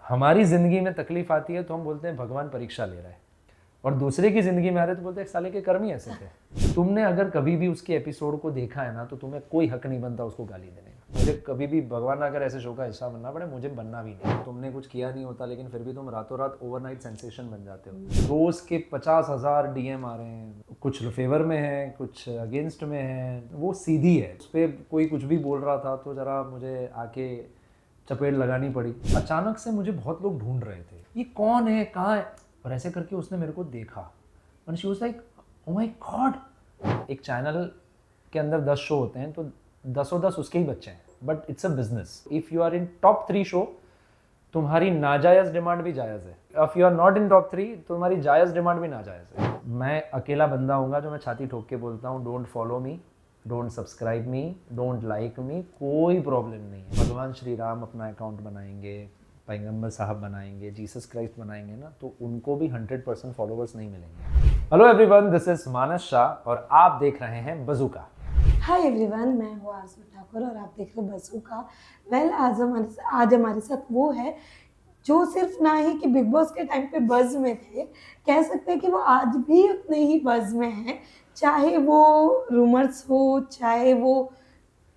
हमारी ज़िंदगी में तकलीफ आती है तो हम बोलते हैं भगवान परीक्षा ले रहा है, और दूसरे की ज़िंदगी में आ रहे तो बोलते हैं साले के कर्म ही ऐसे थे। तुमने अगर कभी भी उसके एपिसोड को देखा है ना तो तुम्हें कोई हक नहीं बनता उसको गाली देने का। मुझे कभी भी भगवान अगर ऐसे शो का हिस्सा बनना पड़े, मुझे बनना भी नहीं। तुमने कुछ किया नहीं होता लेकिन फिर भी तुम रातों रात ओवरनाइट सेंसेशन बन जाते हो। रोज़ के 50,000 डीएम आ रहे हैं, कुछ फेवर में है, कुछ अगेंस्ट में है। वो सीधी है, उस पर कोई कुछ भी बोल रहा था तो ज़रा मुझे आके चपेट लगानी पड़ी। अचानक से मुझे बहुत लोग ढूंढ रहे थे, ये कौन है, कहाँ है, और ऐसे करके उसने मेरे को देखा और she was like oh my God. एक चैनल के अंदर 10 शो होते हैं तो 10 उसके ही बच्चे हैं, but it's a business. If you are in top 3 show, तुम्हारी नाजायज़ डिमांड भी जायज़ है। If you are not in top 3, तुम्हारी जायज़ डिमांड भी नाजायज़ है। मैं अकेला बंदा हूँगा जो मैं छाती ठोक के बोलता हूँ don't follow me, don't subscribe me, don't like me, कोई प्रॉब्लम नहीं है। भगवान श्री राम अपना अकाउंट बनाएंगे, पैगंबर साहब बनाएंगे, जीसस क्राइस्ट बनाएंगे ना, तो उनको भी 100% फॉलोवर्स नहीं मिलेंगे। हेलो एवरीवन, दिस इज मानस शाह और आप देख रहे हैं बज़ूका। हाय एवरीवन, मैं हूँ आसमा ठाकुर और आप देख रहे हैं बज़ूका। वेल, आज हमारे साथ वो है जो सिर्फ ना ही कि बिग बॉस के टाइम पे बज़ में थे, कह सकते हैं कि वो आज भी उतने ही बज़ में हैं। चाहे वो रूमर्स हो, चाहे वो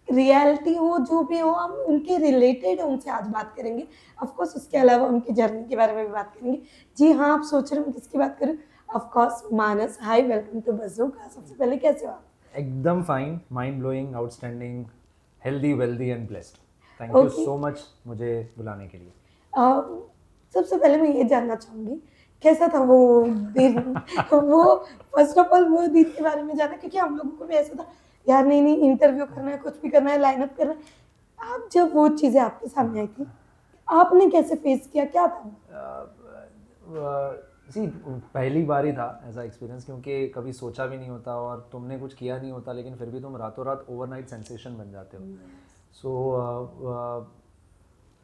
रियलिटी हो, जो भी हो, हम उनके रिलेटेड उनसे आज बात करेंगे। ऑफ कोर्स उसके अलावा उनकी जर्नी के बारे में भी बात करेंगे। जी हाँ, आप सोच रहे हैं मैं किसकी बात करूँ? Of course Manas. Hi, welcome to Bazooka. सबसे पहले कैसे हो आप? एकदम fine, mind blowing, outstanding, healthy, wealthy and blessed. Thank you so much मुझे बुलाने के लिए। सबसे पहले मैं ये जानना चाहूँगी, कैसा था वो दिन? वो फर्स्ट ऑफ ऑल वो दिन के बारे में जानना, क्योंकि हम लोगों को भी ऐसा था, यार नहीं इंटरव्यू करना है, कुछ भी करना है, लाइन अप करना है। आप जब वो चीज़ें आपके सामने आई थी, आपने कैसे फेस किया, क्या था? सी पहली बार ही था ऐसा एक्सपीरियंस, क्योंकि कभी सोचा भी नहीं होता और तुमने कुछ किया नहीं होता लेकिन फिर भी तुम रातों रात ओवरनाइट सेंसेशन बन जाते हो। सो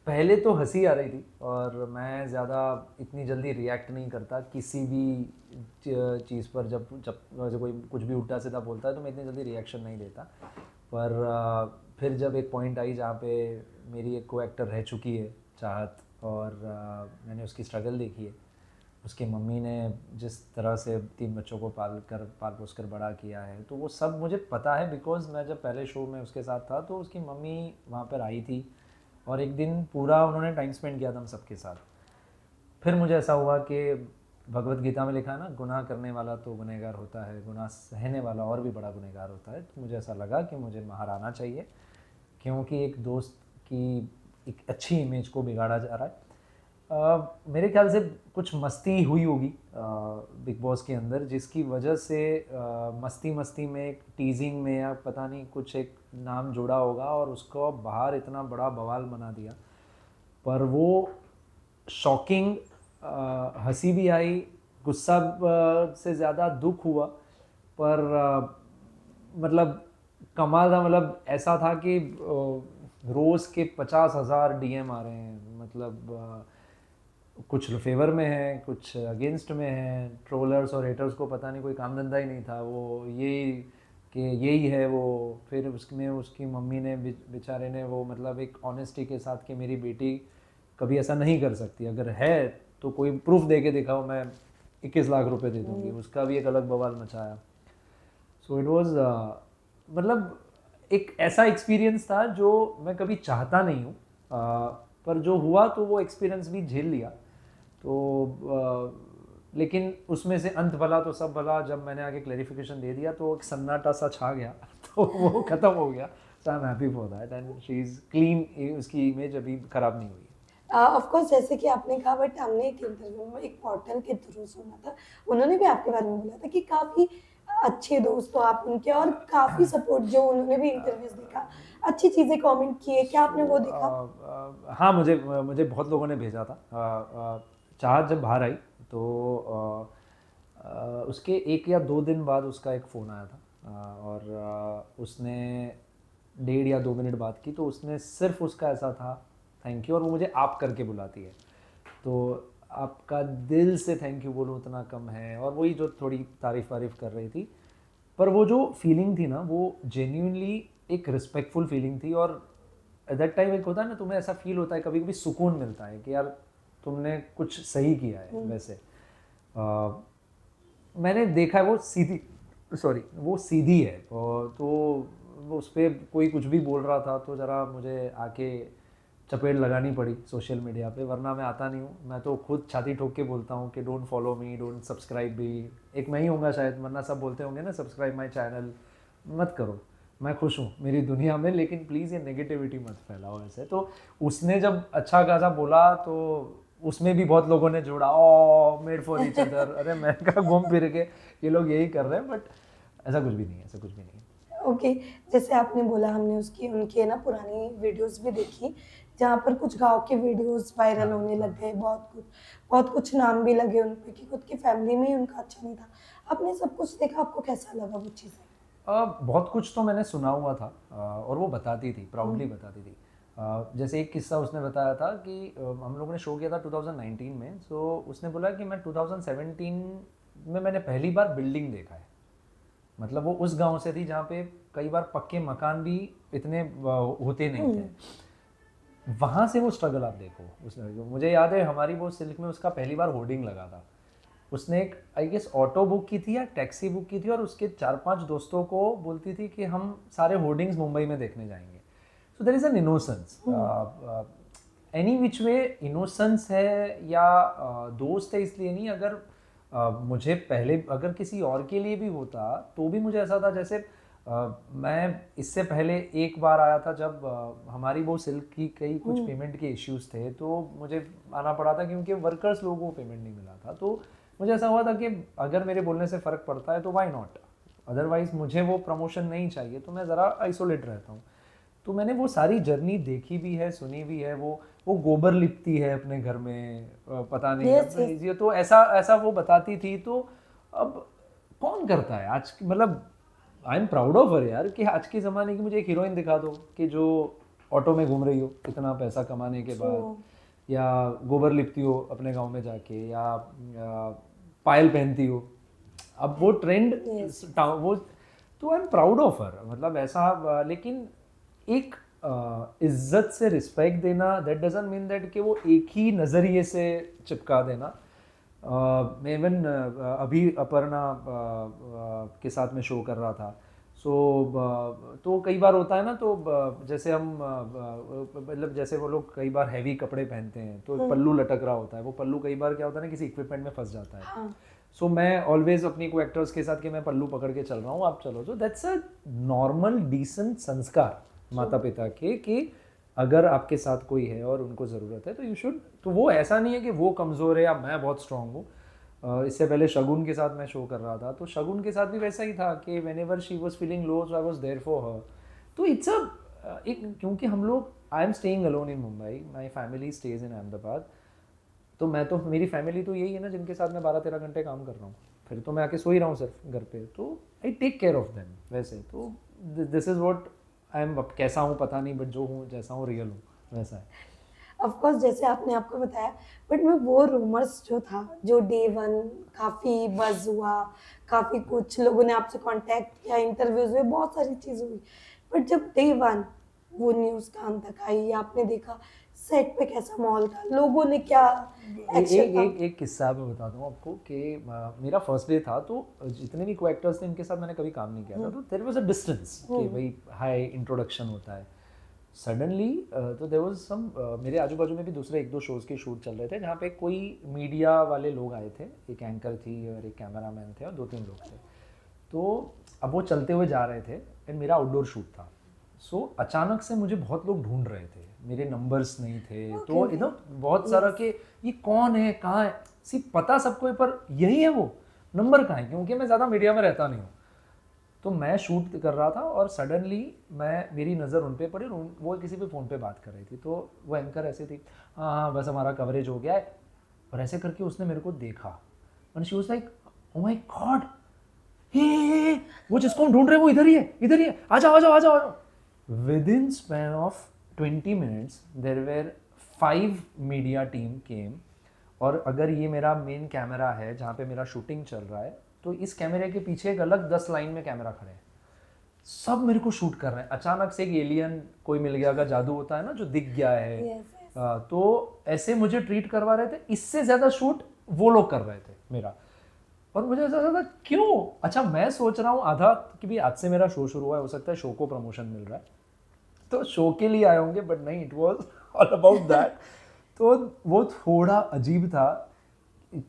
पहले तो हंसी आ रही थी और मैं ज़्यादा इतनी जल्दी रिएक्ट नहीं करता किसी भी चीज़ पर। जब जब जब कोई कुछ भी उल्टा सीधा बोलता है तो मैं इतनी जल्दी रिएक्शन नहीं देता। पर फिर जब एक पॉइंट आई जहाँ पे मेरी एक को एक्टर रह चुकी है चाहत, और मैंने उसकी स्ट्रगल देखी है। उसकी मम्मी ने जिस तरह से 3 बच्चों को पाल पोस कर बड़ा किया है, तो वो सब मुझे पता है। बिकॉज़ मैं जब पहले शो में उसके साथ था तो उसकी मम्मी वहाँ पर आई थी और एक दिन पूरा उन्होंने टाइम स्पेंड किया था हम सबके साथ। फिर मुझे ऐसा हुआ कि भगवत गीता में लिखा है ना, गुनाह करने वाला तो गुनहगार होता है, गुनाह सहने वाला और भी बड़ा गुनहगार होता है। तो मुझे ऐसा लगा कि मुझे बाहर आना चाहिए, क्योंकि एक दोस्त की एक अच्छी इमेज को बिगाड़ा जा रहा है। मेरे ख्याल से कुछ मस्ती हुई होगी बिग बॉस के अंदर, जिसकी वजह से मस्ती मस्ती में एक टीजिंग में या पता नहीं कुछ एक नाम जोड़ा होगा और उसको बाहर इतना बड़ा बवाल बना दिया। पर वो शॉकिंग, हंसी भी आई, गुस्सा से ज़्यादा दुख हुआ। पर मतलब कमाल था। मतलब ऐसा था कि रोज़ के 50,000 डीएम आ रहे हैं। मतलब कुछ फेवर में है, कुछ अगेंस्ट में है। ट्रोलर्स और हेटर्स को पता नहीं कोई काम धंधा ही नहीं था, वो यही कि यही है वो। फिर उसमें उसकी मम्मी ने बेचारे ने वो मतलब एक ऑनेस्टी के साथ कि मेरी बेटी कभी ऐसा नहीं कर सकती, अगर है तो कोई प्रूफ दे के दिखाओ, मैं 21 लाख रुपए दे दूँगी, उसका भी एक अलग बवाल मचाया। सो इट वॉज मतलब एक ऐसा एक्सपीरियंस था जो मैं कभी चाहता नहीं हूँ, पर जो हुआ तो वो एक्सपीरियंस भी झेल लिया। तो लेकिन उसमें से अंत भला तो सब भला, जब मैंने आगे क्लैरिफिकेशन दे दिया तो एक सन्नाटा सा छा गया तो वो ख़त्म हो गया। So I am happy for that and she is clean, उसकी इमेज अभी ख़राब नहीं हुई। ऑफ कोर्स, जैसे कि आपने कहा, बट हमने एक इंटरव्यू में एक पोर्टल के थ्रू सुना था, उन्होंने भी आपके बारे में बोला था कि काफ़ी अच्छे दोस्त हो आप उनके और काफ़ी सपोर्ट, जो उन्होंने भी इंटरव्यूज देखा, अच्छी चीज़ें कमेंट किए, क्या आपने वो देखा? हाँ, मुझे मुझे बहुत लोगों ने भेजा था। चाहत जब बाहर आई तो उसके 1 या 2 दिन बाद उसका एक फ़ोन आया था, और उसने 1.5 या 2 मिनट बात की। तो उसने सिर्फ उसका ऐसा था थैंक यू, और वो मुझे आप करके बुलाती है, तो आपका दिल से थैंक यू बोलूँ उतना कम है। और वही जो थोड़ी तारीफ़ कर रही थी, पर वो जो फीलिंग थी ना, वो जेन्यूनली एक रिस्पेक्टफुल फीलिंग थी। और एट दैट टाइम एक होता है ना, तुम्हें ऐसा फील होता है, कभी कभी सुकून मिलता है कि यार तुमने कुछ सही किया है वैसे। मैंने देखा है वो सीधी है, और तो वो उस पर कोई कुछ भी बोल रहा था तो ज़रा मुझे आके चपेट लगानी पड़ी सोशल मीडिया पे, वरना मैं आता नहीं हूँ। मैं तो खुद छाती ठोक के बोलता हूँ कि don't follow me, don't subscribe भी। एक मैं ही होऊंगा शायद, वरना सब बोलते होंगे ना सब्सक्राइब माई चैनल, मत करो, मैं खुश हूँ मेरी दुनिया में, लेकिन प्लीज़ ये नेगेटिविटी मत फैलाओ ऐसे। तो उसने जब अच्छा खासा बोला तो उसमें भी बहुत लोगों ने जोड़ा, ओ मेड फॉर ईच अदर। अरे मैं कहा घूम फिर के ये लोग यही कर रहे हैं, बट ऐसा कुछ भी नहीं है, ऐसा कुछ भी नहीं है। ओके, जैसे आपने बोला हमने उसकी उनके ना पुरानी वीडियोस भी देखी, जहाँ पर कुछ गाँव के वीडियोस वायरल होने लग गए, बहुत कुछ नाम भी लगे उन पे कि खुद की फैमिली में ही उनका अच्छा नहीं था। आपने सब कुछ देखा, आपको कैसा लगा वो चीज़ें? बहुत कुछ तो मैंने सुना हुआ था, और वो बताती थी, प्राउडली बताती थी। जैसे एक किस्सा उसने बताया था कि हम लोगों ने शो किया था 2019 में, सो उसने बोला कि मैं 2017 में मैंने पहली बार बिल्डिंग देखा है। मतलब वो उस गांव से थी जहाँ पे कई बार पक्के मकान भी इतने होते नहीं थे। वहाँ से वो स्ट्रगल आप देखो। मुझे याद है हमारी वो सिल्क में उसका पहली बार होर्डिंग लगा था। उसने एक आई गेस ऑटो बुक की थी या टैक्सी बुक की थी, और उसके 4-5 दोस्तों को बोलती थी कि हम सारे होर्डिंग्स मुंबई में देखने जाएंगे। So there is an innocence, any which way innocence है, या दोस्त है इसलिए नहीं। अगर मुझे पहले अगर किसी और के लिए भी होता तो भी मुझे ऐसा था, जैसे मैं इससे पहले एक बार आया था जब हमारी वो सिल्क की कई कुछ पेमेंट के इश्यूज थे, तो मुझे आना पड़ा था क्योंकि वर्कर्स लोगों को पेमेंट नहीं मिला था। तो मुझे ऐसा हुआ था कि अगर मेरे बोलने से फ़र्क पड़ता है तो व्हाई नॉट, अदरवाइज मुझे वो प्रमोशन नहीं चाहिए, तो मैं ज़रा आइसोलेट रहता हूँ। तो मैंने वो सारी जर्नी देखी भी है, सुनी भी है। वो गोबर लिपती है अपने घर में, पता नहीं ये तो ऐसा वो बताती थी। तो अब कौन करता है आज, मतलब I am proud of her यार, कि आज के ज़माने की मुझे एक हीरोइन दिखा दो कि जो ऑटो में घूम रही हो इतना पैसा कमाने के बाद, या गोबर लिपती हो अपने गांव में जाके, या पायल पहनती हो। अब वो ट्रेंड वो, तो I am proud of her, मतलब ऐसा। लेकिन एक इज्जत से रिस्पेक्ट देना, दैट डजंट मीन दैट कि वो एक ही नज़रिए से चिपका देना। मैं इवन अभी अपर्णा के साथ में शो कर रहा था। सो तो कई बार होता है ना, तो जैसे हम मतलब जैसे वो लोग कई बार हैवी कपड़े पहनते हैं तो पल्लू लटक रहा होता है, वो पल्लू कई बार क्या होता है ना किसी इक्विपमेंट में फंस जाता है। सो मैं ऑलवेज अपनी को एक्टर्स के साथ कि मैं पल्लू पकड़ के चल रहा हूँ, आप चलो। तो दैट्स अ नॉर्मल डिसेंट संस्कार माता पिता के, कि अगर आपके साथ कोई है और उनको ज़रूरत है तो यू शुड। तो वो ऐसा नहीं है कि वो कमज़ोर है या मैं बहुत स्ट्रांग हूँ। इससे पहले शगुन के साथ मैं शो कर रहा था, तो शगुन के साथ भी वैसा ही था कि whenever she was feeling low so I was there for her. तो इट्स अ एक, क्योंकि हम लोग, I am staying alone in Mumbai, my family stays in Ahmedabad. तो मैं तो, मेरी फैमिली तो यही है ना जिनके साथ मैं 12-13 घंटे काम कर रहा हूँ, फिर तो मैं आके सो ही रहा हूँ सिर्फ घर पे। तो I take care of them वैसे। तो this is what I am. अब कैसा हूँ पता नहीं, बट जो हूँ जैसा हूँ रियल हूँ वैसा है। ऑफ कोर्स जैसे आपने आपको बताया, बट मैं वो रूमर्स जो था, जो डे 1 काफ़ी बज़ हुआ, काफ़ी कुछ लोगों ने आपसे कांटेक्ट किया, इंटरव्यूज़ हुए, बहुत सारी चीज़ें हुई। बट जब डे 1 वो न्यूज़ कान तक आई, आपने देखा सेट पे कैसा माहौल था, लोगों ने क्या एक्शन था? एक किस्सा मैं बताता हूँ आपको कि मेरा फर्स्ट डे था, तो जितने भी को एक्टर्स थे इनके साथ मैंने कभी काम नहीं किया था, तो देयर वाज अ डिस्टेंस कि भाई हाय इंट्रोडक्शन होता है। सडनली तो देयर वाज सम, मेरे आजू बाजू में भी दूसरे 1-2 शोज़ के शूट चल रहे थे जहाँ पे कोई मीडिया वाले लोग आए थे, एक एंकर थी और एक कैमरामैन थे और 2-3 लोग थे। तो अब वो चलते हुए जा रहे थे एंड मेरा आउटडोर शूट था। सो अचानक से मुझे बहुत लोग ढूंढ रहे थे, मेरे नंबर्स नहीं थे। तो एकदम बहुत सारा कि ये कौन है, कहाँ है, सिर्फ पता सबको है पर यही है वो, नंबर कहाँ है, क्योंकि मैं ज़्यादा मीडिया में रहता नहीं हूँ। तो मैं शूट कर रहा था और सडनली मेरी नज़र उन पे पड़ी और वो किसी पे फ़ोन पे बात कर रही थी। तो वो एंकर ऐसे थी, हाँ हाँ बस हमारा कवरेज हो गया है, और ऐसे करके उसने मेरे को देखा and she was like oh my god, hey वो जिसको हम ढूंढ रहे हैं वो इधर ही है, इधर ही है, आ जाओ आ जाओ आ जाओ। Within span of 20 minutes there were 5 media team came। और अगर ये मेरा मेन कैमरा है जहाँ पे मेरा शूटिंग चल रहा है, तो इस कैमरे के पीछे एक अलग 10 लाइन में कैमरा खड़े हैं, सब मेरे को शूट कर रहे हैं। अचानक से एक एलियन कोई मिल गया, अगर जादू होता है ना जो दिख गया है, तो ऐसे मुझे ट्रीट करवा रहे थे, इससे ज़्यादा शूट वो लोग कर रहे थे मेरा। और मुझे ऐसा लगा क्यों, अच्छा मैं सोच रहा हूँ आधा कि भी आज से मेरा शो शुरू हुआ है, हो सकता है शो को प्रमोशन मिल रहा है तो शो के लिए आए होंगे, बट नहीं, it was all about that. तो वो थोड़ा अजीब था।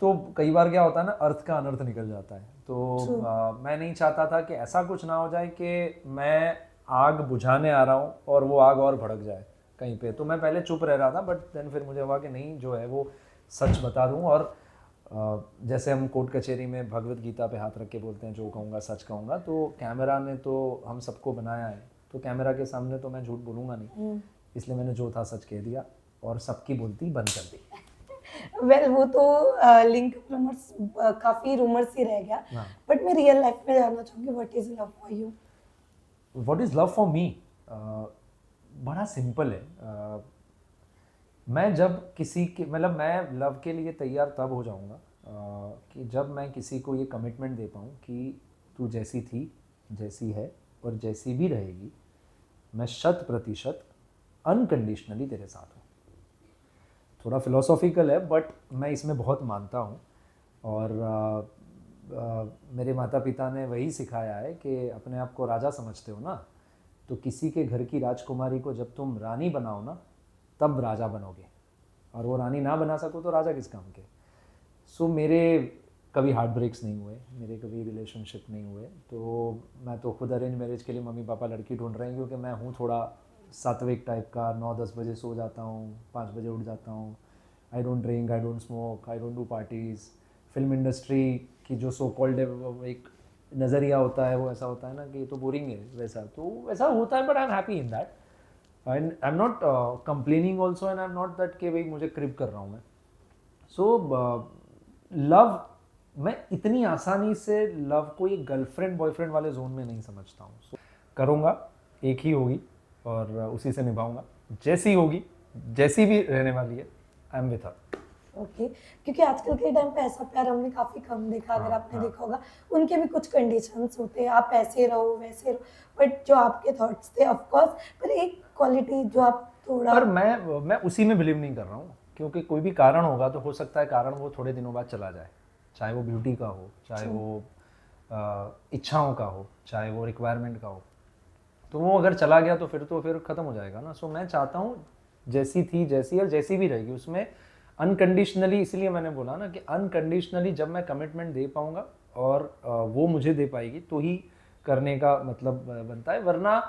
तो कई बार क्या होता है ना, अर्थ का अनर्थ निकल जाता है। तो मैं नहीं चाहता था कि ऐसा कुछ ना हो जाए कि मैं आग बुझाने आ रहा हूँ और वो आग और भड़क जाए कहीं पे। तो मैं पहले चुप रह रहा था, बट देन फिर मुझे हुआ कि नहीं, जो है वो सच बता दूँ। और जैसे हम कोर्ट कचहरी में भगवत गीता पे हाथ रख के बोलते हैं, जो कहूँगा सच कहूँगा। तो कैमरा ने तो हम सबको बनाया है, तो कैमरा के सामने तो मैं झूठ बोलूँगा नहीं, इसलिए मैंने जो था सच कह दिया और सबकी बोलती बंद कर दी। वेल वो तो लिंक रूमर्स काफी रूमर्स ही रह गया, हाँ। बट मैं रियल लाइफ में जानना चाहूंगी what is love for you. What is love for me, बड़ा सिंपल है। मैं जब किसी के, मतलब मैं लव के लिए तैयार तब हो जाऊंगा कि जब मैं किसी को ये कमिटमेंट दे पाऊँ कि तू जैसी थी, जैसी है और जैसी भी रहेगी, मैं 100% अनकंडीशनली तेरे साथ हूँ। थोड़ा फिलोसॉफिकल है, बट मैं इसमें बहुत मानता हूँ। और मेरे माता पिता ने वही सिखाया है कि अपने आप को राजा समझते हो ना, तो किसी के घर की राजकुमारी को जब तुम रानी बनाओ ना, तब राजा बनोगे। और वो रानी ना बना सको तो राजा किस काम के। सो मेरे कभी हार्ट ब्रेक्स नहीं हुए, मेरे कभी रिलेशनशिप नहीं हुए। तो मैं तो खुद अरेंज मैरिज के लिए मम्मी पापा लड़की ढूंढ रहे हैं, क्योंकि मैं हूँ थोड़ा सात्विक टाइप का। 9-10 बजे सो जाता हूँ, 5 बजे उठ जाता हूँ। I don't drink, I don't smoke, I don't do parties. Film industry की जो सो कॉल्ड एक नज़रिया होता है, वो ऐसा होता है ना कि ये तो बोरिंग है, वैसा तो वैसा होता है। But I am happy in that and I am not complaining also, and I am not that कि भाई मुझे क्रिप कर रहा हूँ मैं। सो लव, मैं इतनी आसानी से लव को एक गर्लफ्रेंड बॉयफ्रेंड वाले जोन में नहीं समझता हूँ। So, करूँगा, एक ही होगी और उसी से निभाऊंगा, जैसी होगी, जैसी भी रहने वाली है, I am with her. Okay, क्योंकि आजकल के टाइम पे ऐसा प्यार हमने काफी कम देखा। अगर आपने देखा होगा, उनके भी कुछ कंडीशंस होते हैं, आप ऐसे रहो वैसे रहो, बट जो आपके थॉट्स थे ऑफ कोर्स, पर एक क्वालिटी जो आप थोड़ा। पर मैं उसी में बिलीव नहीं कर रहा हूँ, क्योंकि कोई भी कारण होगा तो हो सकता है कारण वो थोड़े दिनों बाद चला जाए, चाहे वो ब्यूटी का हो, चाहे वो इच्छाओं का हो, चाहे वो रिक्वायरमेंट का हो। तो वो अगर चला गया तो फिर ख़त्म हो जाएगा ना। सो मैं चाहता हूँ जैसी थी, जैसी और जैसी भी रहेगी, उसमें अनकंडीशनली। इसलिए मैंने बोला ना कि अनकंडीशनली जब मैं कमिटमेंट दे पाऊँगा और वो मुझे दे पाएगी तो ही करने का मतलब बनता है। वरना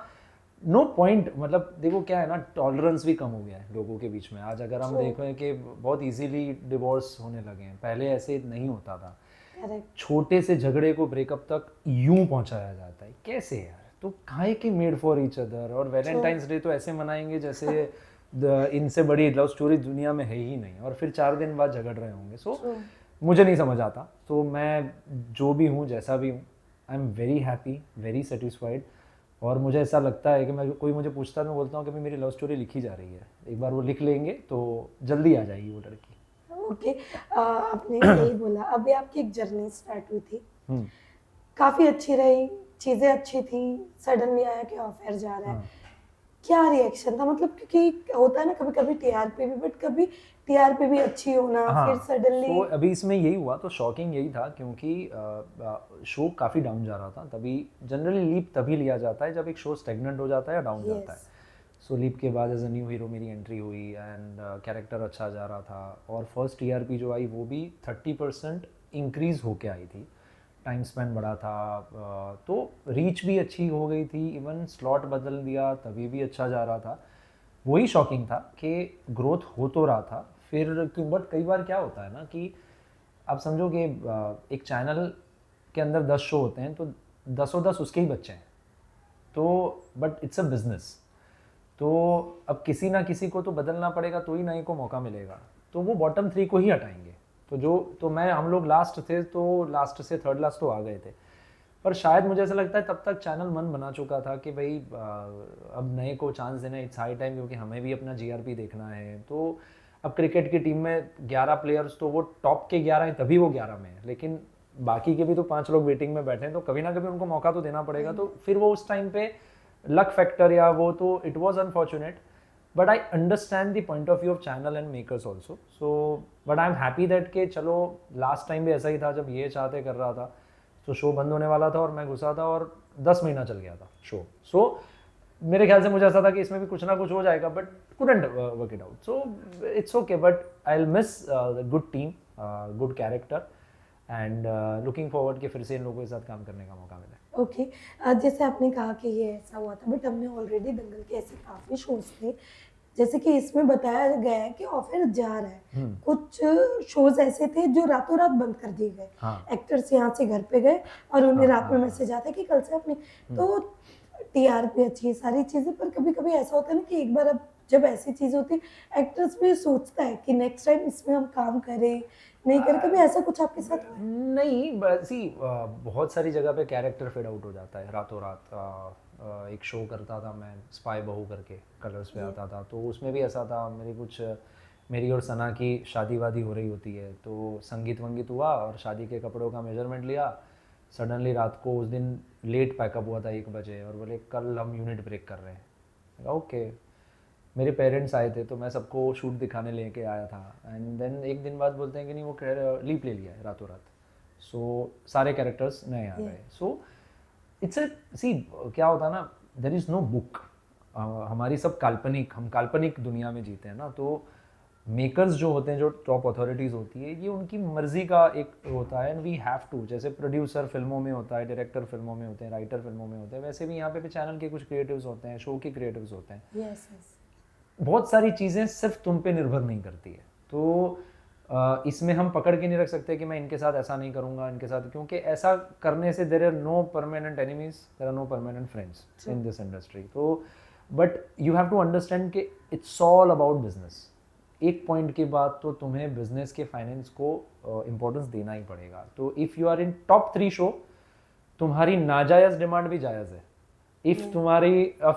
नो पॉइंट। मतलब देखो क्या है ना, टॉलरेंस भी कम हो गया है लोगों के बीच में। आज अगर हम देखें कि बहुत इजीली डिवोर्स होने लगे हैं, पहले ऐसे नहीं होता था। छोटे से झगड़े को ब्रेकअप तक यूं पहुंचाया जाता है, कैसे यार। तो काहे के मेड फॉर ईच अदर। और वैलेंटाइंस डे तो ऐसे मनाएंगे जैसे इनसे बड़ी लव स्टोरी दुनिया में है ही नहीं, और फिर 4 दिन बाद झगड़ रहे होंगे। सो मुझे नहीं समझ आता। तो मैं जो भी हूँ, जैसा भी हूँ, I am very happy, very satisfied. और मुझे ऐसा लगता है कि मैं, कोई मुझे पूछता है, मैं बोलता हूँ कि भाई मेरी लव स्टोरी लिखी जा रही है, एक बार वो लिख लेंगे तो जल्दी आ जाएगी वो लड़की। ओके, आपने सही बोला। अभी आपकी एक जर्नी स्टार्ट हुई थी, काफी अच्छी रही, चीजें अच्छी थी, सडनली आया कि ऑफर जा रहा है। क्या रिएक्शन था? मतलब क्योंकि होता है ना कभी कभी टीआरपी भी, बट कभी टीआरपी भी अच्छी होना, फिर सडनली। तो अभी इसमें यही हुआ। तो शॉकिंग यही था क्योंकि शो काफ़ी डाउन जा रहा था। तभी जनरली लीप तभी लिया जाता है जब एक शो स्टेगनेंट हो जाता है या डाउन जाता है। सो लीप के बाद एज अ न्यू हीरो मेरी एंट्री हुई एंड कैरेक्टर अच्छा जा रहा था। और फर्स्ट टीआरपी जो आई वो भी 30% इंक्रीज़ होके आई थी। टाइम स्पेंड बढ़ा था, तो रीच भी अच्छी हो गई थी। इवन स्लॉट बदल दिया तभी भी अच्छा जा रहा था। वही शॉकिंग था कि ग्रोथ हो तो रहा था फिर। बट कई बार क्या होता है ना कि आप समझो कि एक चैनल के अंदर 10 शो होते हैं, तो 10 उसके ही बच्चे हैं। तो बट इट्स अ बिजनेस। तो अब किसी ना किसी को तो बदलना पड़ेगा, तो ही नए को मौका मिलेगा। तो वो बॉटम 3 को ही हटाएंगे। तो हम लोग लास्ट थे, तो लास्ट से थर्ड लास्ट तो आ गए थे। पर शायद मुझे ऐसा लगता है तब तक चैनल मन बना चुका था कि भाई अब नए को चांस देना इट्स हाई टाइम, क्योंकि हमें भी अपना जीआरपी देखना है। तो अब क्रिकेट की टीम में 11 प्लेयर्स, तो वो टॉप के 11 हैं तभी वो 11 में है, लेकिन बाकी के भी तो 5 लोग वेटिंग में बैठे हैं। तो कभी ना कभी उनको मौका तो देना पड़ेगा। तो फिर वो उस टाइम पे लक फैक्टर या वो, तो it was unfortunate. But I understand the point of view of channel and makers also. So but I am happy that कि चलो लास्ट टाइम भी ऐसा ही था जब ये चाहते कर रहा था तो शो बंद होने वाला था और मैं घुसा था और 10 महीना चल गया था शो. सो मेरे ख्याल से मुझे ऐसा था कि इसमें भी कुछ ना कुछ हो जाएगा but couldn't work it out. So it's okay, but I'll miss the good team, good character, and looking forward कि फिर से इन लोगों के साथ काम करने का मौका मिले. ओके जैसे आपने कहा कि ये ऐसा हुआ था बट हमने ऑलरेडी दंगल के ऐसे काफ़ी शोज थे जैसे कि इसमें बताया गया है कि ऑफर जा रहा है. कुछ शोज ऐसे थे जो रातों रात बंद कर दिए गए. एक्टर्स यहाँ से घर पे गए और उन्हें रात में मैसेज आता है कि कल से अपनी तो टीआरपी अच्छी है सारी चीज़ें पर कभी कभी ऐसा होता है ना कि एक बार अब जब ऐसी चीज़ होती है एक्टर्स भी सोचता है कि नेक्स्ट टाइम इसमें हम काम करें नहीं करें. कभी ऐसा कुछ आपके साथ हुआ है? नहीं सी बहुत सारी जगह पे कैरेक्टर फेड आउट हो जाता है रातों रात. एक शो करता था मैं स्पाई बहू करके कलर्स पे आता था तो उसमें भी ऐसा था. मेरी और सना की शादी वादी हो रही होती है तो संगीत वंगीत हुआ और शादी के कपड़ों का मेजरमेंट लिया. सडनली रात को उस दिन लेट पैकअप हुआ था 1 बजे और बोले कल हम यूनिट ब्रेक कर रहे हैं. ओके मेरे पेरेंट्स आए थे तो मैं सबको शूट दिखाने लेके आया था एंड देन एक दिन बाद बोलते हैं कि नहीं वो लीव ले लिया है रातों रात. सो सारे कैरेक्टर्स नए आ गए. सो इट्स अ सी क्या होता है ना देयर इज़ नो बुक. हमारी सब काल्पनिक हम काल्पनिक दुनिया में जीते हैं ना. तो मेकर्स जो होते हैं जो टॉप अथॉरिटीज़ होती है ये उनकी मर्जी का एक होता है एंड वी हैव टू. जैसे प्रोड्यूसर फिल्मों में होता है डायरेक्टर फिल्मों में होते हैं राइटर फिल्मों में होते हैं वैसे भी यहाँ पे चैनल के कुछ क्रिएटिव्स होते हैं शो के क्रिएटिव्स होते हैं. yes, yes. बहुत सारी चीज़ें सिर्फ तुम पे निर्भर नहीं करती है. तो इसमें हम पकड़ के नहीं रख सकते कि मैं इनके साथ ऐसा नहीं करूँगा इनके साथ क्योंकि ऐसा करने से there are no permanent enemies there are no permanent friends in this industry. तो but you have to understand कि इट्स ऑल अबाउट बिजनेस. एक पॉइंट के बाद तो तुम्हें बिजनेस के फाइनेंस को इम्पोर्टेंस देना ही पड़ेगा. तो if you are in top 3 show तुम्हारी नाजायज़ डिमांड भी जायज़ है. If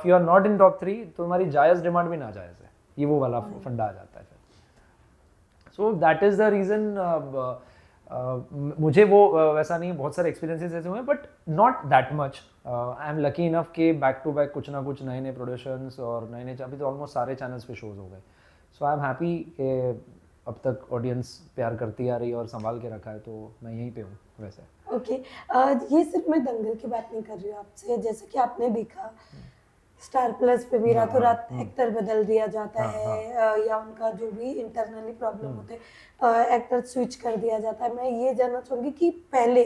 you are not in top 3 तुम्हारी जायज़ डिमांड भी नाजायज़ है. ये वो वाला फंडा आ जाता है फिर. So that is the reason. मुझे वो वैसा नहीं बहुत सारे एक्सपीरियंसेस ऐसे हुए but not that much. I am lucky enough कि बैक टू बैक कुछ ना कुछ नए नए प्रोडक्शंस और नए नए अभी तो ऑलमोस्ट सारे चैनल्स पे शोज़ हो गए. सो आई एम हैप्पी कि अब तक ऑडियंस प्यार करती आ रही है और संभाल के रखा है तो मैं यहीं पे हूँ वैसे. ओके ये सिर्फ मैं दंगल की बात नहीं कर रही हूँ आपसे. जैसे कि आपने देखा स्टार प्लस पे भी रातों रात एक्टर बदल दिया जाता है या उनका जो भी इंटरनली प्रॉब्लम होते हैं एक्टर स्विच कर दिया जाता है. मैं ये जानना चाहूँगी कि पहले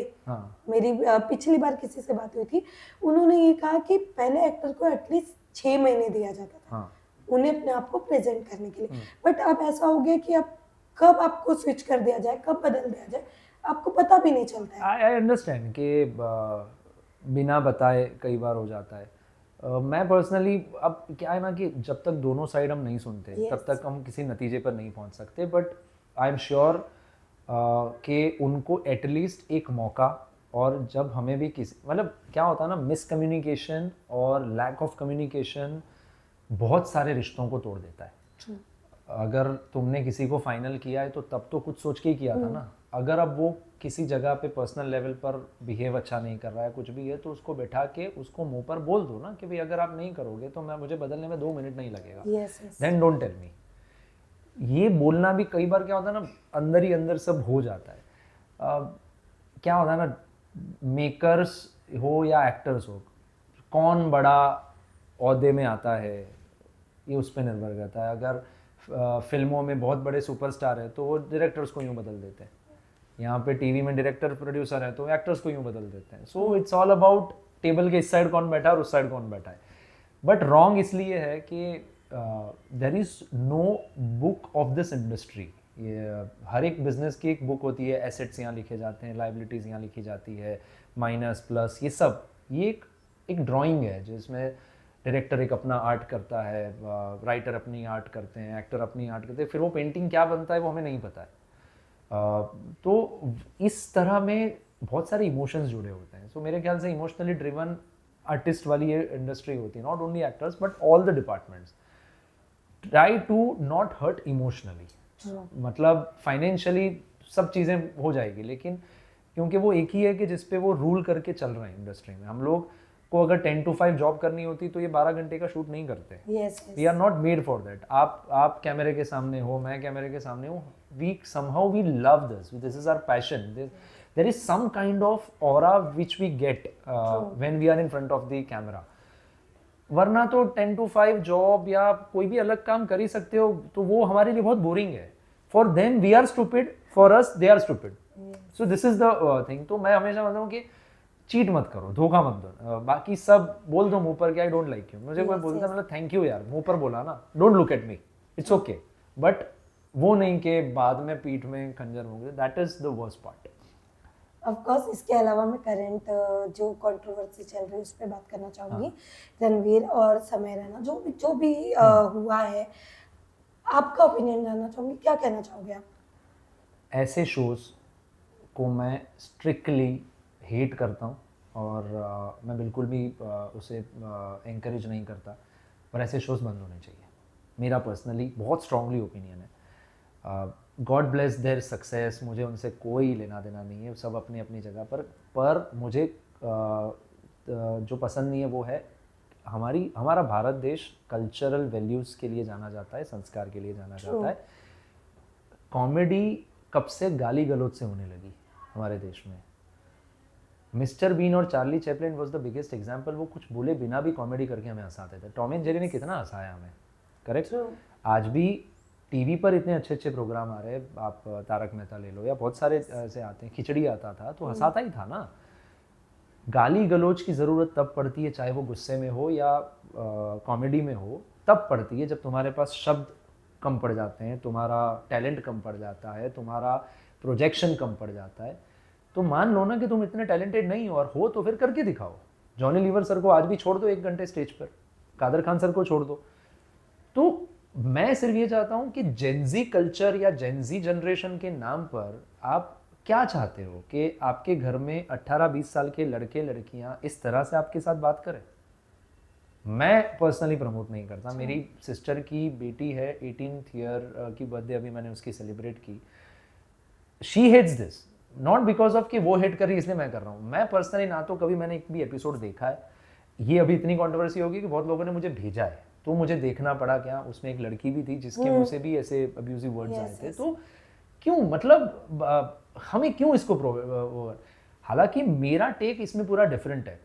मेरी पिछली बार किसी से बात हुई थी उन्होंने ये कहा कि पहले एक्टर को एटलीस्ट 6 महीने दिया जाता था उन्हें अपने आप को प्रेजेंट करने के लिए. बट अब ऐसा हो गया कि अब कब आपको स्विच कर दिया जाए कब बदल दिया जाए आपको पता भी नहीं चलता है. आई अंडरस्टैंड कि बिना बताए कई बार हो जाता है. मैं पर्सनली अब क्या है ना कि जब तक दोनों साइड हम नहीं सुनते तब तक हम किसी नतीजे पर नहीं पहुंच सकते. बट आई एम श्योर कि उनको एटलीस्ट एक मौका. और जब हमें भी किसी मतलब क्या होता है ना मिसकम्युनिकेशन और लैक ऑफ कम्युनिकेशन बहुत सारे रिश्तों को तोड़ देता है. अगर तुमने किसी को फाइनल किया है तो तब तो कुछ सोच के ही किया था ना. अगर अब वो किसी जगह पे पर्सनल लेवल पर बिहेव अच्छा नहीं कर रहा है कुछ भी है तो उसको बैठा के उसको मुंह पर बोल दो ना कि भाई अगर आप नहीं करोगे तो मुझे बदलने में 2 मिनट नहीं लगेगा. Then don't tell me. ये बोलना भी कई बार क्या होता है ना अंदर ही अंदर सब हो जाता है. क्या होता है ना मेकर्स हो या एक्टर्स हो कौन बड़ा ओहदे में आता है ये उस पर निर्भर करता है. अगर फिल्मों में बहुत बड़े सुपरस्टार है तो वो डायरेक्टर्स को यूँ बदल देते हैं. यहाँ पे टीवी में डायरेक्टर प्रोड्यूसर है तो एक्टर्स को यूँ बदल देते हैं. So it's all about table के इस साइड कौन बैठा है और उस साइड कौन बैठा है. बट रॉन्ग इसलिए है कि there is no book of this industry. ये हर एक बिजनेस की एक बुक होती है. एसेट्स यहाँ लिखे जाते हैं लाइबिलिटीज़ यहाँ लिखी जाती है माइनस प्लस ये सब. ये एक ड्राइंग है जिसमें डायरेक्टर एक अपना आर्ट करता है राइटर अपनी आर्ट करते हैं एक्टर अपनी आर्ट करते हैं. फिर वो पेंटिंग क्या बनता है वो हमें नहीं पता है. तो इस तरह में बहुत सारे इमोशंस जुड़े होते हैं. सो मेरे ख्याल से इमोशनली ड्रिवन आर्टिस्ट वाली ये इंडस्ट्री होती है. Not only actors but all the departments try to not hurt emotionally. मतलब फाइनेंशियली सब चीज़ें हो जाएगी लेकिन क्योंकि वो एक ही है कि जिस पे वो रूल करके चल रहे हैं इंडस्ट्री में. हम लोग को अगर 10 to 5 जॉब करनी होती तो ये 12 घंटे का शूट नहीं करते. Yes, yes. We are not made for that. आप कैमरे के सामने हो, मैं कैमरे के सामने हूँ. We somehow we love this. This is our passion. There is some kind of aura which we get when we are in front of the camera. वरना तो 10 to 5 जॉब या कोई भी अलग काम कर ही सकते हो, तो वो हमारे लिए बहुत बोरिंग है. For them we are stupid, for us they are stupid. So this is the thing. तो मैं हमेशा बोलता हूँ कि चीट मत करो, धोखा मत दो. बाकी सब बोल दो मुंह पर कि आई डोंट लाइक यू. मुझे कोई बोलता है मतलब थैंक यू यार, मुंह पर बोला ना, don't look at me, it's okay. But वो नहीं कि बाद में पीठ में खंजर होंगे. That is the worst part. Of course इसके अलावा मैं करंट जो कंट्रोवर्सी चल रही है उस पर बात करना चाहूँगी. रणवीर और समय रैना जो भी हुआ है, आपका ओपिनियन जानना चाहूँगी. क्या कहना चाहोगे आप? ऐसे शोज़ को मैं स्ट्रिक्टली हेट करता हूँ और मैं बिल्कुल भी उसे एंकरेज नहीं करता. पर ऐसे शोज़ बंद होने चाहिए. मेरा पर्सनली बहुत स्ट्रांगली ओपिनियन है. गॉड ब्लेस देयर सक्सेस, मुझे उनसे कोई लेना देना नहीं है, सब अपनी अपनी जगह पर मुझे जो पसंद नहीं है वो है हमारा भारत देश कल्चरल वैल्यूज़ के लिए जाना जाता है, संस्कार के लिए जाना जाता है. कॉमेडी कब से गाली गलौज से होने लगी हमारे देश में. मिस्टर बीन और Charlie Chaplin was the biggest example. वो कुछ बोले बिना भी कॉमेडी करके हमें हंसाते थे. टॉम एंड जेरी ने कितना हंसाया हमें, करेक्ट. आज भी टीवी पर इतने अच्छे अच्छे प्रोग्राम आ रहे हैं. आप तारक मेहता ले लो या बहुत सारे ऐसे आते हैं. खिचड़ी आता था तो हंसाता ही था ना. गाली गलौज की ज़रूरत तब पड़ती है, चाहे वो गुस्से में हो या कॉमेडी में हो, तब पड़ती है जब तुम्हारे पास शब्द कम पड़ जाते हैं, तुम्हारा टैलेंट कम पड़ जाता है, तुम्हारा प्रोजेक्शन कम पड़ जाता है. तो मान लो ना कि तुम इतने टैलेंटेड नहीं हो, और हो तो फिर करके दिखाओ. जॉनी लीवर सर को आज भी छोड़ दो 1 घंटे स्टेज पर, कादर खान सर को छोड़ दो. तो मैं सिर्फ ये चाहता हूँ कि जेनजी कल्चर या जेनजी जनरेशन के नाम पर आप क्या चाहते हो कि आपके घर में 18-20 साल के लड़के लड़कियां इस तरह से आपके साथ बात करें. मैं पर्सनली प्रमोट नहीं करता. मेरी सिस्टर की बेटी है, 18th ईयर की बर्थडे अभी मैंने उसकी सेलिब्रेट की. She hates this, not because of कि वो हेट कर रही इसलिए मैं कर रहा हूँ. मैं पर्सनली ना तो कभी मैंने एक भी एपिसोड देखा है. ये अभी इतनी कंट्रोवर्सी होगी कि बहुत लोगों ने मुझे भेजा है तो मुझे देखना पड़ा. क्या उसमें एक लड़की भी थी जिसके मुंह से भी ऐसे अब्यूजिव वर्ड्स आए थे. तो क्यों, मतलब हमें क्यों इसको हालांकि मेरा टेक इसमें पूरा डिफरेंट है.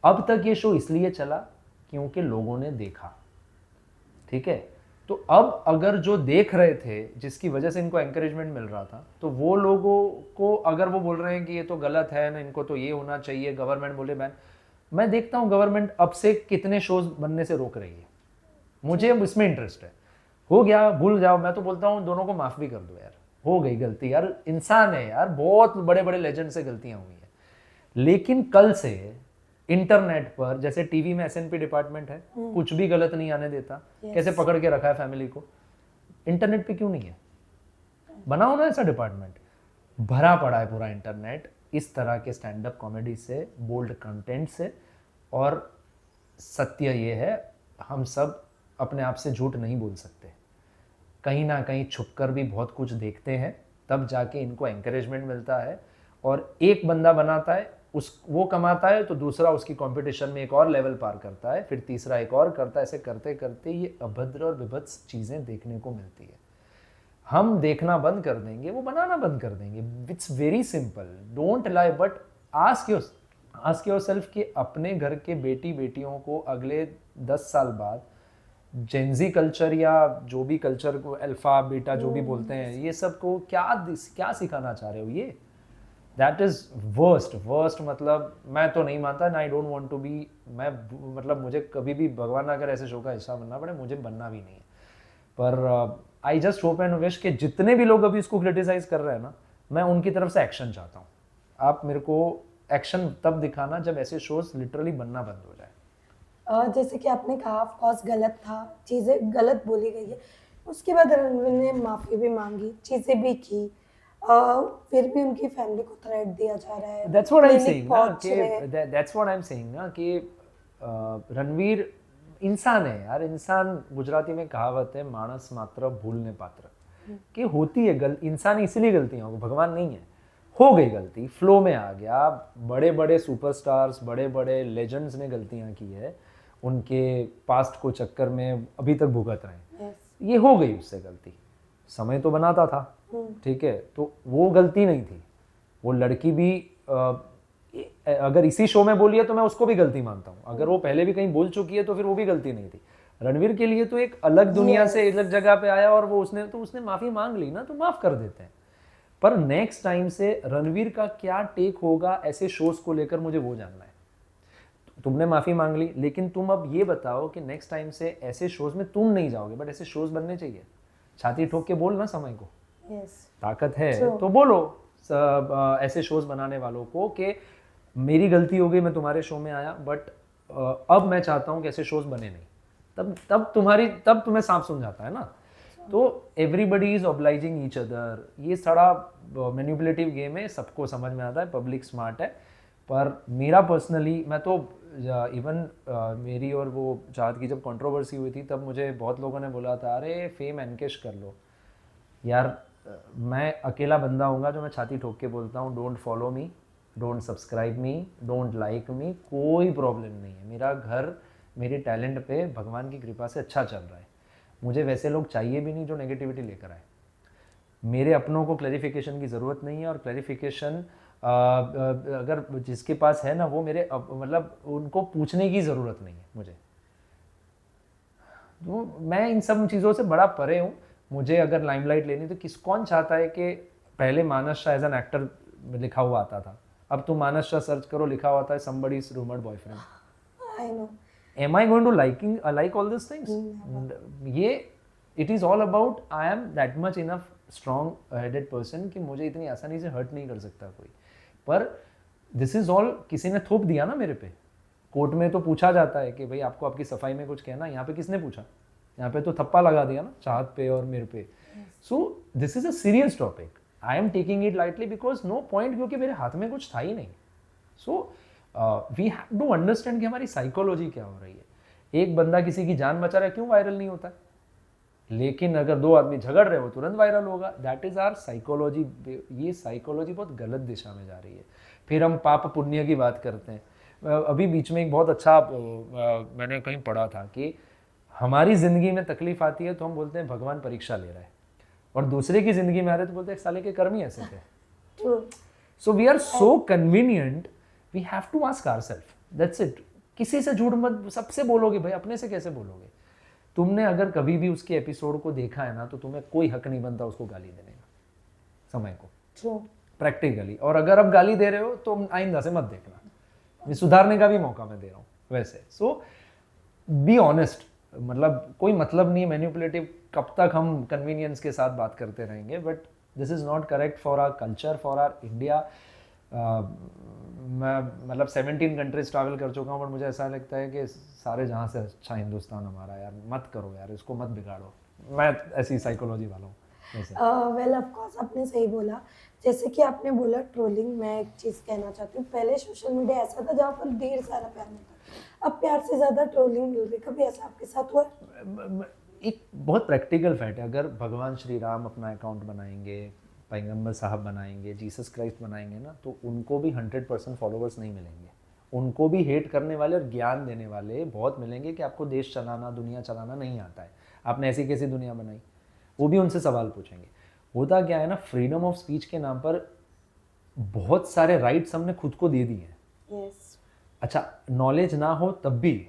अब तक ये शो इसलिए चला क्योंकि लोगों ने देखा, ठीक है. तो अब अगर जो देख रहे थे जिसकी वजह से इनको एंकरेजमेंट मिल रहा था, तो वो लोगों को अगर वो बोल रहे हैं कि ये तो गलत है ना, इनको तो ये होना चाहिए, गवर्नमेंट बोले बैन. मैं देखता हूँ गवर्नमेंट अब से कितने शोज बनने से रोक रही है. मुझे अब इसमें इंटरेस्ट है. हो गया, भूल जाओ. मैं तो बोलता हूँ दोनों को माफ भी कर दो यार, हो गई गलती यार, इंसान है यार, बहुत बड़े बड़े लेजेंड से गलतियां हुई है. लेकिन कल से इंटरनेट पर, जैसे टीवी में एसएनपी डिपार्टमेंट है, कुछ भी गलत नहीं आने देता. कैसे पकड़ के रखा है फैमिली को. इंटरनेट पे क्यों नहीं है? बनाओ ना ऐसा डिपार्टमेंट. भरा पड़ा है पूरा इंटरनेट इस तरह के स्टैंड अप कॉमेडी से, बोल्ड कंटेंट से. और सत्य ये है, हम सब अपने आप से झूठ नहीं बोल सकते. कहीं ना कहीं छुपकर भी बहुत कुछ देखते हैं, तब जाके इनको एंकरेजमेंट मिलता है. और एक बंदा बनाता है, वो कमाता है, तो दूसरा उसकी कंपटीशन में एक और लेवल पार करता है, फिर तीसरा एक और करता है. ऐसे करते करते ये अभद्र और विभत्स चीज़ें देखने को मिलती है. हम देखना बंद कर देंगे, वो बनाना बंद कर देंगे. It's very simple. Don't lie, but ask yourself कि अपने घर के बेटी बेटियों को अगले 10 साल बाद जेनजी कल्चर या जो भी कल्चर को, अल्फा बीटा जो भी बोलते हैं, ये सब को क्या सिखाना चाह रहे हो. ये दैट इज वर्स्ट. मतलब मैं तो नहीं मानता ना. I don't want to be, मैं मतलब मुझे कभी भी भगवान ना करे ऐसे शो का हिस्सा बनना पड़े, मुझे बनना भी नहीं है. पर I just hope and wish कि जितने भी लोग अभी इसको क्रिटिसाइज कर रहे हैं ना, मैं उनकी तरफ से एक्शन चाहता हूँ. आप मेरे को एक्शन तब दिखाना जब ऐसे शोज लिटरली बनना बंद हो जाए. जैसे कि आपने कहा, ऑफ कोर्स गलत था, चीज़ें गलत बोली गई है. उसके बाद रणवीर ने माफ़ी भी मांगी, चीज़ें भी की, फिर भी उनकी फैमिली को थ्रेट दिया जा रहा है. That's what I'm saying ना कि that's what I'm saying ना कि रणवीर इंसान है यार. इंसान, गुजराती में कहावत है, मानस मात्र भूलने पात्र, कि होती है इंसान इसलिए गलतियां होगी, भगवान नहीं है. हो गई गलती, फ्लो में आ गया, बड़े बड़े सुपरस्टार्स, बड़े बड़े लेजेंड्स ने गलतियां की है, उनके पास्ट को चक्कर में अभी तक भुगत रहे हैं। यस ये हो गई उससे गलती, समय तो बनाता था, ठीक है, तो वो गलती नहीं थी। वो लड़की भी अगर इसी शो में बोली है तो मैं उसको भी गलती मानता हूँ। अगर वो पहले भी कहीं बोल चुकी है तो फिर वो भी गलती नहीं थी। रणवीर के लिए तो एक अलग दुनिया से अलग जगह पे आया और वो उसने माफी मांग ली ना, तो माफ कर देते हैं। पर नेक्स्ट टाइम से रणवीर का क्या टेक होगा ऐसे शोज को लेकर, मुझे वो जानना है। तुमने माफी मांग ली, लेकिन तुम अब ये बताओ कि नेक्स्ट टाइम से ऐसे शोज में तुम नहीं जाओगे, बट ऐसे शोज बनने चाहिए। छाती ठोक के बोल ना समय को, यस ताकत है तो बोलो ऐसे शोज बनाने वालों को कि मेरी गलती हो गई, मैं तुम्हारे शो में आया, बट अब मैं चाहता हूँ कि ऐसे शोज बने नहीं। तब तुम्हें सांप सुन जाता है ना। तो everybody is obliging each other, ये थोड़ा मैनिपुलेटिव गेम है, सबको समझ में आता है, पब्लिक स्मार्ट है। पर मेरा पर्सनली, मैं तो इवन मेरी और वो चाहत की जब कंट्रोवर्सी हुई थी तब मुझे बहुत लोगों ने बोला था, अरे फेम एनकेश कर लो। यार मैं अकेला बंदा हूँगा जो मैं छाती ठोक के बोलता हूँ, don't follow me, don't subscribe me, don't like me, कोई प्रॉब्लम नहीं है। मेरा घर मेरे टैलेंट पे भगवान की कृपा से अच्छा चल रहा है। मुझे वैसे लोग चाहिए भी नहीं जो नेगेटिविटी लेकर आए। मेरे अपनों को क्लैरिफिकेशन की ज़रूरत नहीं है, और क्लैरिफिकेशन अगर जिसके पास है ना, वो मेरे मतलब उनको पूछने की ज़रूरत नहीं है मुझे। तो मैं इन सब चीज़ों से बड़ा परे हूँ। मुझे अगर लाइमलाइट लेनी तो कौन चाहता है कि पहले मानस शाह एज एन एक्टर लिखा हुआ आता था, अब तुम मानस शाह सर्च करो, लिखा हुआ था somebody's rumored boyfriend। I know. Am I going to like all these things? ये it is all about I am that much enough strong headed person कि मुझे इतनी आसानी से हर्ट नहीं कर सकता कोई। पर दिस इज ऑल किसी ने थोप दिया ना मेरे पे। कोर्ट में तो पूछा जाता है कि भाई आपको आपकी सफाई में कुछ कहना, यहाँ पे किसने पूछा? यहाँ पे तो थप्पा लगा दिया ना चाहत पे और मेरे पे। So this is a serious topic, I am taking it lightly because no point, क्योंकि मेरे हाथ में कुछ था ही नहीं। So we have to understand कि हमारी साइकोलॉजी क्या हो रही है। एक बंदा किसी की जान बचा रहा है, क्यों वायरल नहीं होता है? लेकिन अगर दो आदमी झगड़ रहे हो तुरंत वायरल होगा। That is our psychology. ये साइकोलॉजी बहुत गलत दिशा में जा रही है। फिर हम पाप पुण्य की बात करते हैं। अभी बीच में एक बहुत अच्छा मैंने कहीं पढ़ा था कि हमारी जिंदगी में तकलीफ आती है तो हम बोलते हैं भगवान परीक्षा ले रहा है, और दूसरे की जिंदगी में आ रहे तो बोलते हैं साले के कर्म ही ऐसे थे। So we are so convenient, we have to ask ourselves, that's it. किसी से झूठ मत सबसे बोलोगे भाई, अपने से कैसे बोलोगे? तुमने अगर कभी भी उसके एपिसोड को देखा है ना, तो तुम्हें कोई हक नहीं बनता उसको गाली देने का, समय को, प्रैक्टिकली। और अगर अब गाली दे रहे हो तो आइंदा से मत देखना, मैं सुधारने का भी मौका मैं दे रहा हूँ वैसे। सो बी ऑनेस्ट, मतलब कोई मतलब नहीं मैनिपुलेटिव। कब तक हम कन्वीनियंस के साथ बात करते रहेंगे? But this is not correct for our culture, for our India. मैं मतलब 17 कंट्रीज ट्रैवल कर चुका हूँ, बट मुझे ऐसा लगता है कि सारे जहाँ से अच्छा हिंदुस्तान हमारा। यार मत करो यार, इसको मत बिगाड़ो। मैं ऐसी साइकोलॉजी वाला हूँ वैसे। वेल ऑफ कोर्स आपने सही बोला। जैसे कि आपने बोला ट्रोलिंग, मैं एक चीज़ कहना चाहती हूँ। पहले सोशल मीडिया ऐसा था जहाँ पर ढेर सारा प्यार मिलता, अब प्यार से ज़्यादा ट्रोलिंग मिल रही। कभी ऐसा आपके साथ हुआ? एक बहुत प्रैक्टिकल फैक्ट है, अगर भगवान श्री राम अपना अकाउंट बनाएंगे, पैगंबर साहब बनाएंगे, जीसस क्राइस्ट बनाएंगे ना, तो उनको भी 100% फॉलोवर्स नहीं मिलेंगे। उनको भी हेट करने वाले और ज्ञान देने वाले बहुत मिलेंगे कि आपको देश चलाना, दुनिया चलाना नहीं आता है, आपने ऐसी कैसी दुनिया बनाई। वो भी उनसे सवाल पूछेंगे। होता क्या है ना, फ्रीडम ऑफ स्पीच के नाम पर बहुत सारे राइट्स हमने खुद को दे दिए हैं। अच्छा, नॉलेज ना हो तब भी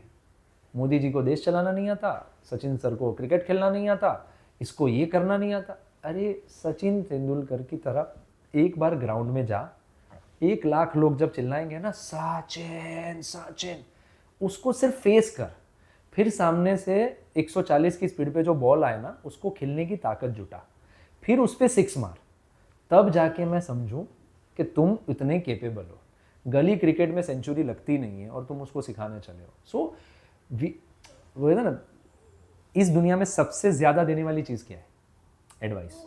मोदी जी को देश चलाना नहीं आता, सचिन सर को क्रिकेट खेलना नहीं आता, इसको ये करना नहीं आता। अरे सचिन तेंदुलकर की तरह एक बार ग्राउंड में जा, 1 लाख लोग जब चिल्लाएंगे ना सचिन सचिन, उसको सिर्फ फेस कर, फिर सामने से 140 की स्पीड पे जो बॉल आए ना, उसको खेलने की ताकत जुटा, फिर उस पर 6 मार, तब जाके मैं समझूं कि तुम इतने केपेबल हो। गली क्रिकेट में सेंचुरी लगती नहीं है और तुम उसको सिखाने चले हो। सो वो है ना, इस दुनिया में सबसे ज्यादा देने वाली चीज क्या है? एडवाइस।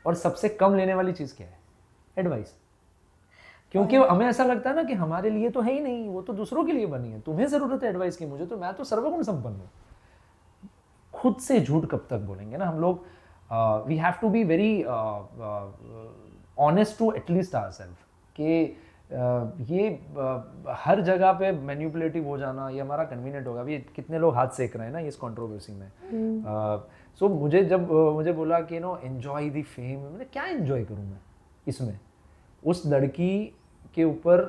और सबसे कम लेने वाली चीज क्या है? एडवाइस। क्योंकि हमें ऐसा लगता है ना कि हमारे लिए तो है ही नहीं, वो तो दूसरों के लिए बनी है, तुम्हें जरूरत है एडवाइस की, मुझे तो, मैं तो सर्वगुण संपन्न हूँ। खुद से झूठ कब तक बोलेंगे ना हम लोग। We have to be very honest to at least our self कि ये हर जगह पे मैन्युपुलेटिव हो जाना ये हमारा कन्वीनियंट होगा। अभी कितने लोग हाथ सेक रहे हैं ना इस कंट्रोवर्सी में। सो मुझे जब मुझे बोला कि नो एंजॉय द फेम, मैंने क्या एंजॉय करूँ मैं इसमें? उस लड़की के ऊपर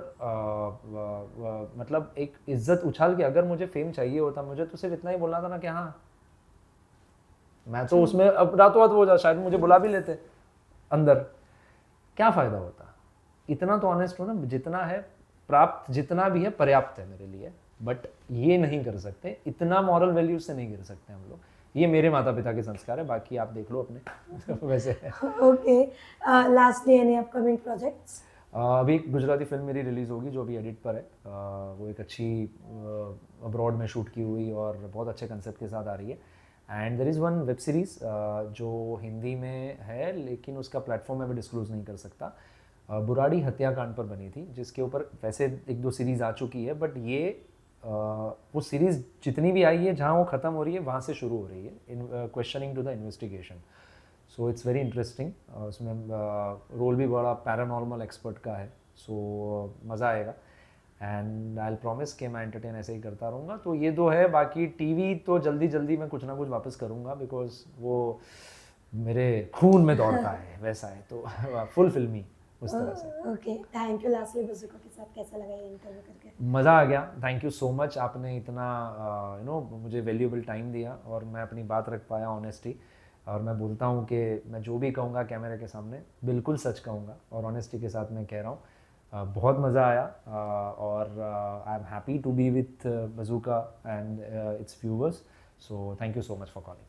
मतलब एक इज्जत उछाल के अगर मुझे फेम चाहिए होता, मुझे तो सिर्फ इतना ही बोलना था ना कि हाँ मैं तो उसमें अब रातों रात हो जा, शायद मुझे बुला भी लेते अंदर, क्या फ़ायदा होता? इतना तो ऑनेस्ट हो ना, जितना है प्राप्त जितना भी है पर्याप्त है मेरे लिए, बट ये नहीं कर सकते, इतना मॉरल वैल्यूज से नहीं गिर सकते हम लोग। ये मेरे माता पिता के संस्कार है, बाकी आप देख लो अपने वैसे है। Okay, lastly any upcoming projects? अभी एक गुजराती फिल्म मेरी रिलीज़ होगी जो अभी एडिट पर है। वो एक अच्छी अब्रॉड में शूट की हुई और बहुत अच्छे कंसेप्ट के साथ आ रही है। And there is one web series जो हिंदी में है लेकिन उसका प्लेटफॉर्म मैं भी डिस्क्लोज नहीं कर सकता। बुराड़ी हत्याकांड पर बनी थी, जिसके ऊपर वैसे 1-2 सीरीज़ आ चुकी है, बट ये वो सीरीज़ जितनी भी आई है जहाँ वो ख़त्म हो रही है वहाँ से शुरू हो रही है, in questioning to the investigation. So it's very interesting. उसमें रोल भी बड़ा पैरानॉर्मल एक्सपर्ट का है, सो मज़ा आएगा। एंड आई प्रॉमिस कि मैं एंटरटेन ऐसे ही करता रहूँगा। तो ये 2 है, बाकी टीवी तो जल्दी जल्दी मैं कुछ ना कुछ वापस करूँगा, बिकॉज वो मेरे खून में दौड़ता है वैसा है, तो फुल फिल्मी उस तरह से। Okay, thank you. Lastly Bazooka के साथ कैसा लगा ये इंटरव्यू करके? मज़ा आ गया, थैंक यू सो मच। आपने इतना मुझे वैल्यूएबल टाइम दिया और मैं अपनी बात रख पाया ऑनेस्टी। और मैं बोलता हूँ कि मैं जो भी कहूँगा कैमरे के सामने बिल्कुल सच कहूँगा और ऑनेस्टी के साथ मैं कह रहा हूँ। बहुत मज़ा आया और I am happy to be with Bazooka and its viewers. So thank you so much for calling.